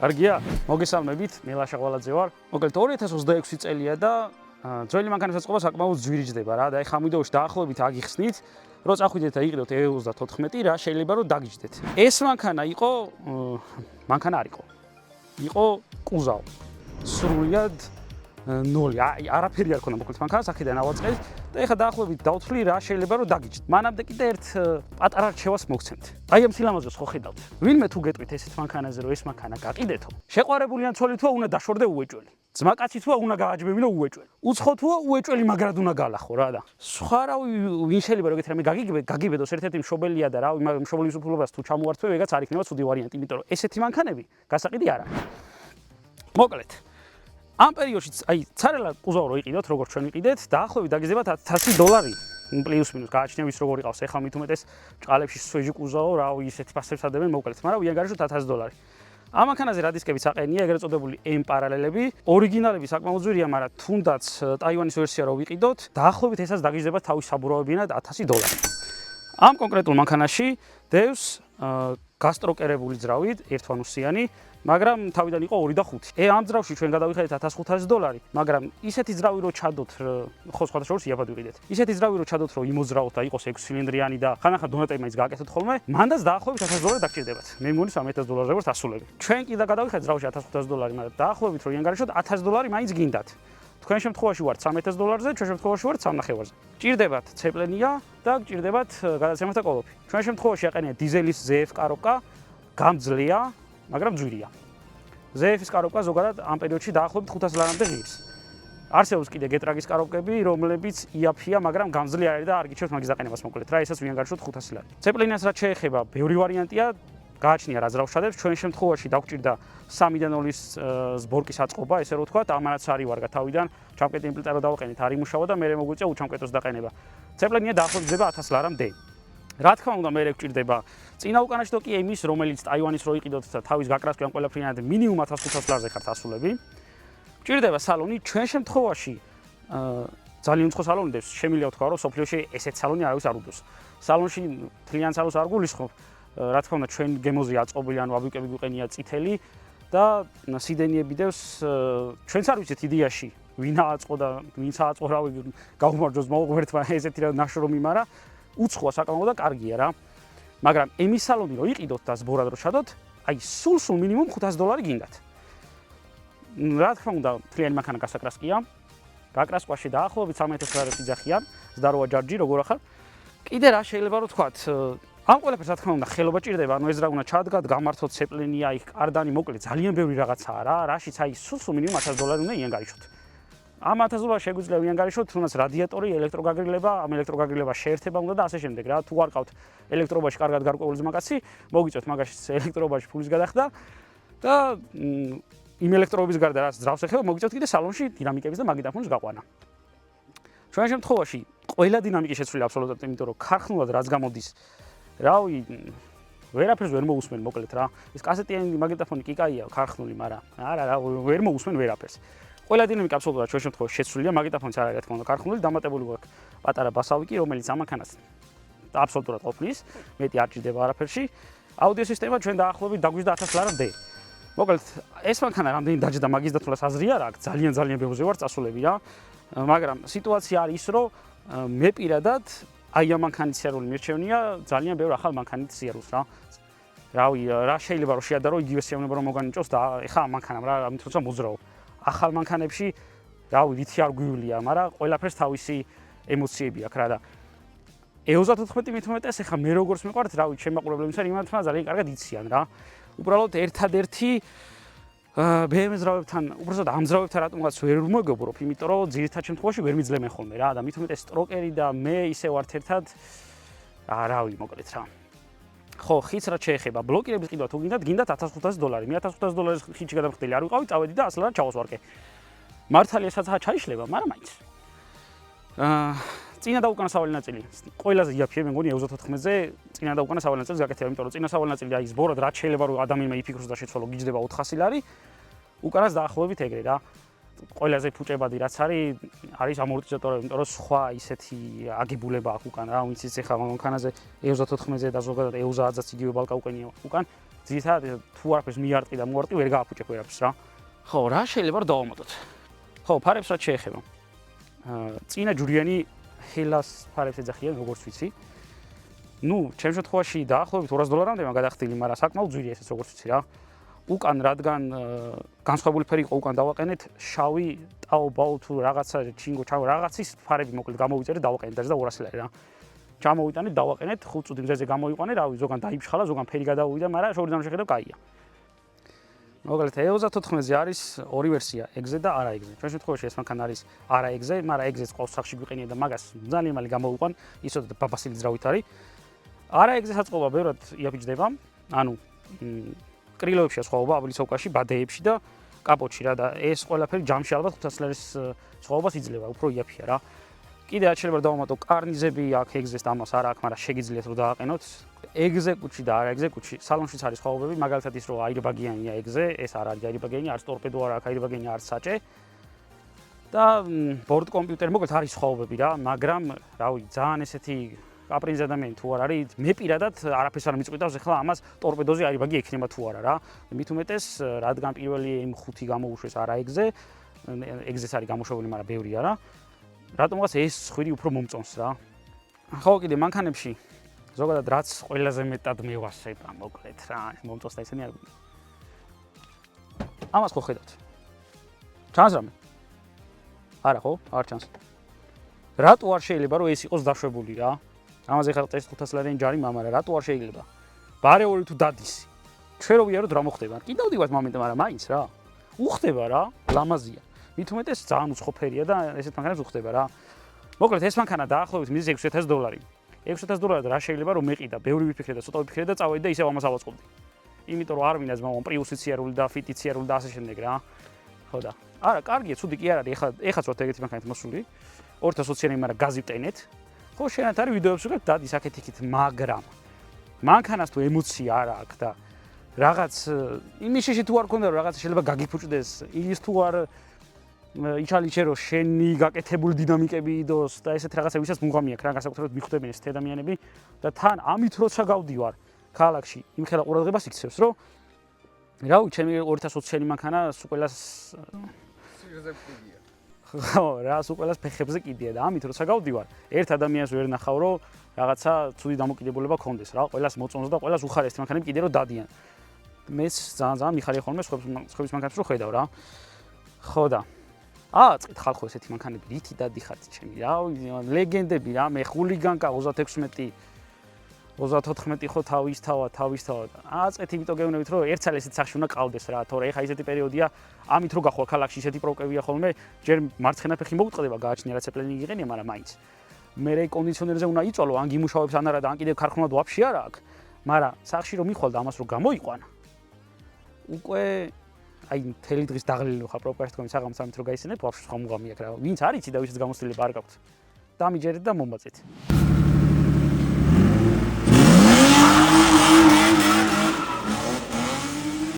კარგია? მოგესალმებით, მილაშა ყვალაძე ვარ. მოკლედ 2026 წელია და ძველი მანქანის საწყობა საკმაოდ ძვირიჯდება რა და ეხლა ამ ვიდეოში დაახლოებით აგიხსნით, რომ წახვიდეთ და იყიდოთ E34 რა შეიძლება რომ დაგიჯდეთ. ეს მანქანა იყო არ იყო კუზავ. სრულიად ნული. არაფერი არ ქონდა მოკლედ მანქანას აქედან ავაწყეთ და ეხლა დაახლოებით დავთვლი რა შეიძლება რომ დაგიჯდეთ. მანამდე კიდე ერთ პატარა რჩევას მოგცემთ. აი ამ სილამაზეს ხო ხედავთ? ვინმე თუ გეტყვით ესეთ მანქანაზე რომ ეს მანქანა გაყიდეთო, შეყვარებულიან ცოლი თუა უნდა დაშორდე უეჭველი. ძმაკაცი თუა უნდა გააჯბებინო უეჭველი. უცხო თუა უეჭველი მაგრად უნდა გალახო რა და. სხვა რა ვინ შეიძლება რომ ეგეთ რამე გაგიბედოს ერთ-ერთი მშობელია და რა მშობლის უფლობას თუ ჩამოართვე ეგაც არ იქნება ცუდი ვარიანტი, იმიტომ რომ ესეთი მანქანები გასაყიდი არ არის. მოკლედ ამ პერიოდში აი ცარალა კუზავ რო იყიდოთ, როგორც ჩვენ ვიყიდეთ, დაახლოებით დაგიზებათ $1000 პლუს მინუს გააჩნია ვის როგორ იყავს. ეხლა მით უმეტეს ჭყალებში სვეჟი კუზავ, რა ისეთი ფასებს ადებენ მოკლედ, მაგრამ ვიანგარიშო $1000. ამ მანქანაზე რა დისკებიც აყენია, ეგრეთ წოდებული M პარალელები, ორიგინალები საკმაოდ ძვირია, მაგრამ თუნდაც ტაივანის ვერსია რო ვიყიდოთ, დაახლოებით ესაც დაგიზებათ თავის საბურავებიანად $1000. ამ კონკრეტულ მანქანაში დევს გასტროკერებული ძრავით, ერთვანუსიანი, მაგრამ თავიდან იყო 2 და 5. ამ ძრავში ჩვენ გადავიხადეთ $1500, მაგრამ ისეთი ძრავი რო ჩადოთ, ხო სხვა შორის იაფად ვიყიდეთ. ისეთი ძრავი რო ჩადოთ, რომ იმოძრავოთ და იყოს 6 ცილინდრიანი და ხანახან დონატები მაინც გააკეთოთ ხოლმე, მანდაც დაახლოებით $1000 დაგჭირდებათ. მე მგონი $3000 ვართ ასულები. ჩვენ კიდე გადავიხადეთ ძრავში $1500, მაგრამ დაახლოებით რომ იანგარიშოთ $1000 მაინც გინდათ. თქვენ შემთხვევაში ვართ $3000-ზე, ჩვენ შემთხვევაში ვართ $3.5-ზე. ჭირდებათ ცეპლენია და გჭირდებათ გადაცემასთან კოლოფი. ჩვენ შემთხვევაში აყენია დიზელის ZF კაროკა, გამძლეა, მაგრამ ძვირია. ZF-ის კაროკა ზოგადად ამ პერიოდში დაახლოებით $500-მდე ღირს. არსებობს კიდე გეტრაგის კაროკები, რომლებიც იაფია, მაგრამ გამძლე არის და არ გიჩვენებთ მაგის დაყენებას მოკლედ რა, ესაც ვიანგარიშოთ $500. ცეპლენიას რაც შეეხება, ბევრი ვარიანტია, გააჩნია რა ძრავს ჩადებს, ჩვენ შემთხვევაში დაგჭირდა 3-0-ის ზბორკის აწყობა, ესე რომ ვთქვათ, ამანაც არის ვარგა თავიდან, ჩამკეტი იმპლიტა რო დავაყენით, არ იმუშავა და მე მოგვიწია უჩამკეტოს დაყენება. ცეპლენია დაახლოებით ძება $1000-მდე. რა თქმა უნდა, მე გვჭირდება წინა უკანაშტო კი ემის, რომელიც ტაივანის რო იყიდოთ და თავის გაკრას კი ამ ყველაფრიანად მინიმუმ $1500-ზე ხართ ასულები. გვჭირდება სალონი, ჩვენ შემთხვევაში ძალიან უცხო სალონი დევს, შემიძლია ვთქვა, რომ სოფლიოში ესეთ სალონი არავის არ უდოს. სალონში თლიან სალონს არ გულისხმობ. რა თქმა უნდა, ჩვენ გემოზე აწყობილი, ანუ აბიუკები გვიყენია წითელი და სიდენიები დევს, ჩვენც არ ვიცით იდეაში, ვინ აწყო და ვინც აწყო, რავი, გაუმარჯოს მოუღერთმა ესეთი რა ნაშრომი, მაგრამ უცხოა საკმაოდ და კარგია რა. მაგრამ ემის სალონი რო იყიდოთ და ზბორად რო ჩადოთ, აი სულ მინიმუმ $500 გინდათ. რა თქმა უნდა, თლიანი მანქანა გასაკრასკია. გაკრასკვაში დაახლოებით $3000 იძახიან, ზდაროა ჯარჯი, როგორ ახარ. კიდე რა შეიძლება რომ ვთქვათ, ამ ყველაფერს რა თქმა უნდა ხელობა ჭირდება, ანუ ეს რა უნდა ჩადგათ, გამართოთ ცეპლენია, იქ კარდანი მოკლედ ძალიან ბევრი რაღაცაა რა, რაშიც აი სულ მინიმუმ $1000 უნდა იანგარიშოთ. ამ $1000 შეგვიძლია ვიანგარიშოთ, თუნდაც რადიატორი, ელექტროგაგრილება, ამ ელექტროგაგრილება შეერთება უნდა და ასე შემდეგ რა. თუ არ ყავთ ელექტრობაში კარგად გარკვეული ძმაკაცი, მოგიწევთ მაგაში ელექტრობაში ფულის გადახდა და იმ ელექტროების გარდა რაც ძრავს ეხება, მოგიწევთ კიდე სალონში დინამიკების და მაგნიტოფონის გაყვანა. ჩვენ შემთხვევაში ყველა დინამიკი შეცვლილია აბსოლუტურად, იმიტომ რომ ქარხნულად რაც გამოდის, რავი, ვერაფერს ვერ მოусმენ მოკლედ რა. ეს კასეტიანი მაგნიტოფონი კი კაია, ქარხნული, მაგრამ არა, ვერ მოусმენ ვერაფერს. ყველა დინამიკა აბსოლუტურად ჩვენ შემთხვევაში შეცვლილია, მაგნიტოფონიც არ არის რა თქმა უნდა ქარხნული, დამატებული გვაქვს პატარა ბასავი კი, რომელიც ამ მანქანას აბსოლუტურად ყოფნის, მეტი არ ჭირდება არაფერში. აუდიო სისტემა ჩვენ დაახლოებით დაგვიჯდა $1000-მდე. მოკლედ ეს მანქანა რამდენი დაჯდა მაგის დათვლას აზრი არ აქვს, ძალიან ბევრზე ვარ წასულები რა. მაგრამ სიტუაცია არის ის, რომ მე პირადად აი ამ მანქანის სიარული მირჩევნია ძალიან ბევრ ახალ მანქანით სიარულს რა. რავი, რა შეიძლება რომ შეადარო იგივე სიამოვნება რომ მოგანიჭოს და ეხა ამ მანქანამ რა, ამით როცა მოძრაო. ახალ მანქანებში რავი, რითი არ გვივლია, მაგრამ ყველაფერს თავისი ემოციები აქვს რა და E34 მით უმეტეს ეხა მე როგორც მიყვართ, რავი, ჩემი მაყურებლების იმათმა ძალიან კარგად იციან რა. უბრალოდ ერთადერთი BMW ძრავებთან, უბრალოდ ამ ძრავებთან რატომღაც ვერ ვმოგებრობ, იმიტომ რომ ძირითად შემთხვევაში ვერ მიძლემენ ხოლმე რა და მით უმეტეს სტროკერი და მე ისე ვართ ერთად რავი, მოკლედ რა. ხო, ხიც რაც შეეხება ბლოკირების ყიდვა თუ გინდათ $1500. მე $1500 ხიჩი გადამხდელი არ ვიყავი, წავედი და $100 ჩავასვარკე. მართალია საცა ჩაიშლება, მაგრამ მაინც. წინა და უკანა სავალი ნაწილი. ყველაზე იაფია მე მგონი E34-ზე წინა და უკანა სავალი ნაწილი გაკეთება, იმიტომ რომ წინა სავალი ნაწილი აი ზბორად რაც შეიძლება რომ ადამიანმა იფიქროს და შეცვალო გიჯდება $400, უკანას დაახლოებით ეგრე რა. ყველაზე ფუჭებადი რაც არის ამორტიზატორები, იმიტომ რომ სხვა ისეთი აგებულება აქვს უკან რა, ვინც ეხა მანქანაზე E34-ზე და ზოგადად E30-ზე იგივე ბალკა უკენია უკან. ძირითადად თუ არაფერს მიარტყი და მოარტყი ვერ გააფუჭებ ვერაფერს რა. ხო, რა შეიძლება რომ დავამატოთ? ხო, ფარებს რაც შეეხება. წინა ჯვრიანი ჰელას ფარებს ეძახიან, როგორც ვიცი. ნუ, ჩემ შემთხვევაში დაახლოებით $200-მდე მაგადახდილი, მაგრამ საკმაოდ ძვირი ესეც როგორც ვიცი რა. უკან რადგან განსხვავებული ფერი იყო, უკან დავაყენეთ შავი, ტაობაო თუ რაღაცა ჩინგო, ჩავ რაღაცის ფარები მოკლედ გამოვიწერე, დავაყენეთ და 200 ლარი რა. ჩამოვიტანეთ, დავაყენეთ, 5 წუთი მზეზე გამოვიყვანე, რავი, ზოგან დაიფშხალა, ზოგან ფერი გადავუვიდა, მაგრამ შორიდან შეხედავ კაია. მოკლედ E34-ზე არის ორი ვერსია, ეგზე და არა ეგზე. ჩვენ შემთხვევაში ეს მანქანა არის არა ეგზე, მაგრამ ეგზეც ყავს სახში გვიყენია და მაგას ძალიან მალე გამოვიყვან, ისოთა ბაბასილი ძრავით არის. არა ეგზე საწყობა ბევრად იაფიჯდება, ანუ კრილოებშია სხვაობა, აბლიცოვკაში, ბადეებში და კაპოტში რა და ეს ყველაფერი ჯამში ალბათ 500 ლარის სხვაობას იძლევა, უფრო იაფია რა. კიდე რაც შეიძლება დავამატო, კარნიზები აქ ეგზეს და ამას არა აქვს, მაგრამ შეგიძლიათ რომ დააყენოთ. ეგზე კუჩი და არა ეგზე კუჩი, სალონშიც არის სხვაობები, მაგალითად ის რომ აირბაგიანია ეგზე, ეს არ არის აირბაგიანი, არც ტორპედო არ აქვს აირბაგიანი, არც საჭე. და ბორდ კომპიუტერი მოკლედ არის სხვაობები რა, მაგრამ რავი, ძალიან ესეთი კაპრინზი ადამიანი თუ არ არის, მე პირადად არაფერს არ მიწყვიტავს ახლა ამას ტორპედოზე აირბაგი ექნება თუ არა რა. მით უმეტეს, რადგან პირველი M5 გამოუშვეს არა ეგზე, ეგზეც არის გამოშვებული, მაგრამ ბევრია რა. რატომღაც ეს ხვირი უფრო მომწონს რა. ხო, კიდე მანქანებში ზოგადად რაც ყველაზე მეტად მევასება, მოკლედ რა, მომწონს და ისინი არ გვინდა. ამას ხო ხედავთ? ჩანს რამე? არა ხო? არ ჩანს. რატო არ შეიძლება რომ ეს იყოს დაშვებული რა? ამაზე ხარ წეს 500 ლარიანი ჯარი მამარა, რატო არ შეიძლება? ბარეული თუ დადისი. ჩვენ რო ვიაროთ რა მოხდება? კიდევ ვდივართ მომენტი, მაგრამ მაინც რა. უხდება რა, ლამაზია. მით უმეტეს ძალიან უცხო ფერია და ესეთ მანქანებს უხდება რა. მოკლედ ეს მანქანა დაახლოებით მიზის $6,000. $6,000 რა შეიძლება რომ მეყიდა, ბევრი ვიფიქრე და ცოტა ვიფიქრე და წავედი და ისევ ამას ავაწყობდი. იმიტომ რომ არ მინდა ძმაო, პრიუსიც იარული და ფიტიც იარული და ასე შემდეგ რა. ხო და. არა, კარგია, ცუდი კი არ არის, ეხაც ვართ ეგეთი მანქანით მოსული. 2020-იანი, მაგრამ გაზი ვტენეთ. ხო, შენათ არის ვიდეოებს ვიღებ დადის აქეთ-იქით, მაგრამ მანქანას თუ ემოცია არ აქვს და რაღაც იმის შეში თუ არ ქონდა რომ რაღაცა შეიძლება გაგიფუჭდეს, ის თუ არ იჩალიჩე რომ შენი გაკეთებული დინამიკები იდოს და ესეთ რაღაცა ვისაც მუღამი აქვს რა, განსაკუთრებით მიხვდებიან ეს ადამიანები და თან ამით როცა გავდივარ ქალაქში, იმხელა ყურადღებას იქცევს, რომ რავი, ჩემი 2020-იანი მანქანა სუყელას სიგრძე კიდია. ხო, რა, სუყელას ფეხებზე კიდია და ამით როცა გავდივარ, ერთ ადამიანს ვერ ნახავ, რომ რაღაცა ცუდი დამოკიდებულება ქონდეს რა, ყველას მოწონს და ყველას უხარეს ეს მანქანები კიდე რომ დადიან. მეც ძალიან მიხარია ხოლმე სხვების მანქანებს რომ ხედავ რა. ხო და აწყით ხალხო ესეთი მანქანები რითი დადიხართ ჩემი რა, ლეგენდები რა, მე ხულიგანკა 36 34 ხო თავის თავად. აწყეთ იმიტომ გეუბნებით რომ ერთსა ესეთ სახში უნდა ყავდეს რა, თორე ეხა ისეთი პერიოდია, ამით რო გახვალ ქალაქში ისეთი პრობლემებია ხოლმე, ჯერ მარცხენა ფეხი მოუწყდება გააჩნია რა ცეპლენი იღენია, მაგრამ მაინც. მე კონდიციონერზე უნდა იწვალო, ან გიმუშავებს ან არა და ან კიდევ ქარხნულად ვაფშე არა აქვს, მაგრამ სახში რომ მიხვალ და ამას რო გამოიყვანა, უკვე აი მთელი დღის დაღლილი ხარ პროპერტ კომის საღამოს ამით რო გაისენებ, ვაფშე სხვა მუღამი აქვს რა. ვინც არ იცი და ვისაც გამოცდილება არ გაქვს. დამიჯერეთ და მომბაწეთ.